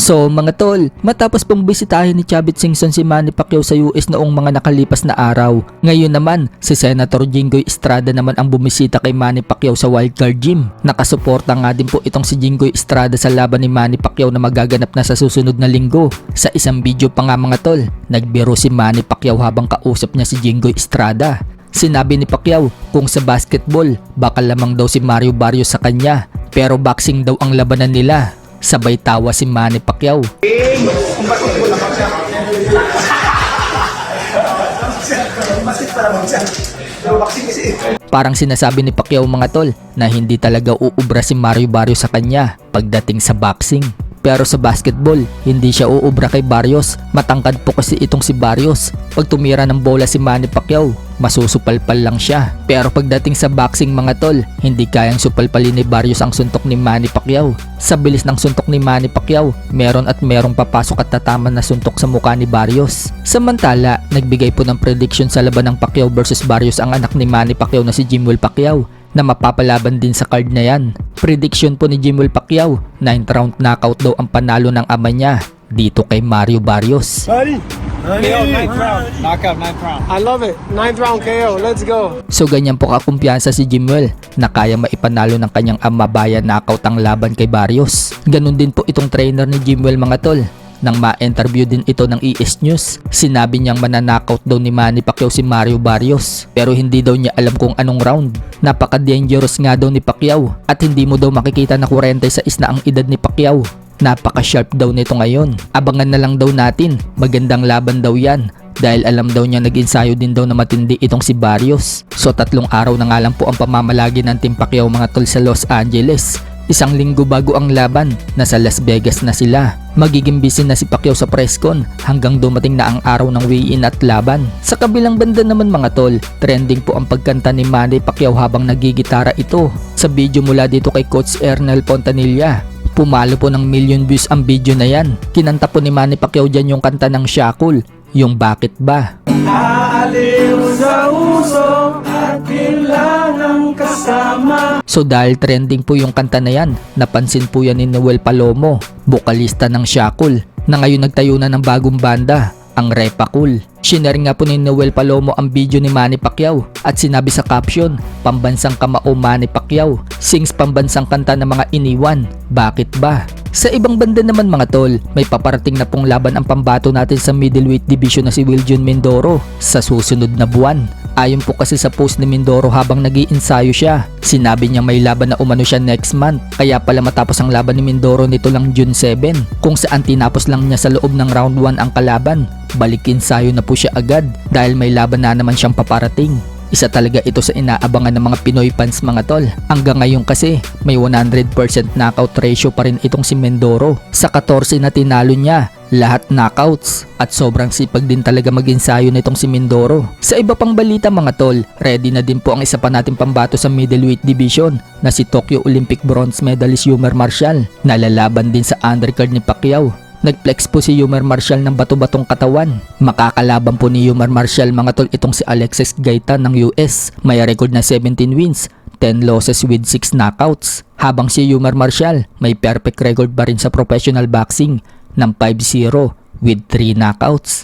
So mga tol, matapos pong bisitahin ni Chavit Singson si Manny Pacquiao sa US noong mga nakalipas na araw, ngayon naman si Senator Jinggoy Estrada naman ang bumisita kay Manny Pacquiao sa Wildcard Gym. Nakasuporta nga din po itong si Jinggoy Estrada sa laban ni Manny Pacquiao na magaganap na sa susunod na linggo. Sa isang video pa nga mga tol, nagbiro si Manny Pacquiao habang kausap niya si Jinggoy Estrada. Sinabi ni Pacquiao kung sa basketball, baka lamang daw si Mario Barrios sa kanya, pero boxing daw ang labanan nila. Sabay tawa si Manny Pacquiao. Parang sinasabi ni Pacquiao mga tol na hindi talaga uubra si Mario Barrios sa kanya pagdating sa boxing. Pero sa basketball, hindi siya uubra kay Barrios. Matangkad po kasi itong si Barrios. Pag tumira ng bola si Manny Pacquiao, masusupalpal lang siya. Pero pagdating sa boxing mga tol, hindi kayang supalpalin ni Barrios ang suntok ni Manny Pacquiao. Sa bilis ng suntok ni Manny Pacquiao, meron at merong papasok at tataman na suntok sa mukha ni Barrios. Samantala, nagbigay po ng prediction sa laban ng Pacquiao versus Barrios ang anak ni Manny Pacquiao na si Jimwell Pacquiao, na mapapalaban din sa card na yan. Prediction po ni Jimwell Pacquiao, 9th round knockout daw ang panalo ng ama niya dito kay Mario Barrios. KO, 9th round. Knockout, 9th round. I love it. 9th round KO. Let's go. So ganyan po kakumpiyansa si Jimwell na kaya maipanalo ng kanyang ama via knockout ang laban kay Barrios. Ganun din po itong trainer ni Jimwell mga tol. Nang ma-interview din ito ng ES News, sinabi niyang mananakaut daw ni Manny Pacquiao si Mario Barrios, pero hindi daw niya alam kung anong round. Napaka-dangerous nga daw ni Pacquiao at hindi mo daw makikita na 46 na ang edad ni Pacquiao. Napaka-sharp daw nito ngayon. Abangan na lang daw natin, magandang laban daw yan. Dahil alam daw niya nag-ensayo din daw na matindi itong si Barrios. So 3 araw na nga lang po ang pamamalagi ng Team Pacquiao mga tol sa Los Angeles. 1 linggo bago ang laban, nasa Las Vegas na sila. Magiging busy na si Pacquiao sa presscon hanggang dumating na ang araw ng weigh-in at laban. Sa kabilang banda naman mga tol, trending po ang pagkanta ni Manny Pacquiao habang nagigitara ito. Sa video mula dito kay Coach Ernel Pontanilla, pumalo po ng million views ang video na yan. Kinanta po ni Manny Pacquiao dyan yung kanta ng Shackle, yung Bakit Ba? Aaliw sa uso at kailangang kasama. So dahil trending po yung kanta na yan, napansin po yan ni Noel Palomo, bokalista ng Shackle, na ngayon nagtayo na ng bagong banda, ang Repacul. Shinare nga po ni Noel Palomo ang video ni Manny Pacquiao at sinabi sa caption, "Pambansang kamao Manny Pacquiao, sings pambansang kanta ng mga iniwan, bakit ba?" Sa ibang banda naman mga tol, may paparating na pong laban ang pambato natin sa middleweight division na si Wiljon Mindoro sa susunod na buwan. Ayon po kasi sa post ni Mindoro habang nag-iinsayo siya, sinabi niya may laban na umano siya next month, kaya pala matapos ang laban ni Mindoro nito lang June 7, kung saan tinapos lang niya sa loob ng round 1 ang kalaban. Balik ensayo na po siya agad dahil may laban na naman siyang paparating. Isa talaga ito sa inaabangan ng mga Pinoy fans mga tol. Hanggang ngayon kasi may 100% knockout ratio pa rin itong si Mindoro. Sa 14 na tinalo niya, lahat knockouts, at sobrang sipag din talaga mag-ensayo nitong si Mindoro. Sa iba pang balita mga tol, ready na din po ang isa pa nating pambato sa middleweight division na si Tokyo Olympic bronze medalist Yumar Marshall, na lalaban din sa undercard ni Pacquiao. Nagflex po si Yumar Marshall ng bato-batong katawan. Makakalaban po ni Yumar Marshall mga tol itong si Alexis Gaitan ng US. May record na 17 wins, 10 losses with 6 knockouts. Habang si Yumar Marshall may perfect record pa rin sa professional boxing ng 5-0 with 3 knockouts.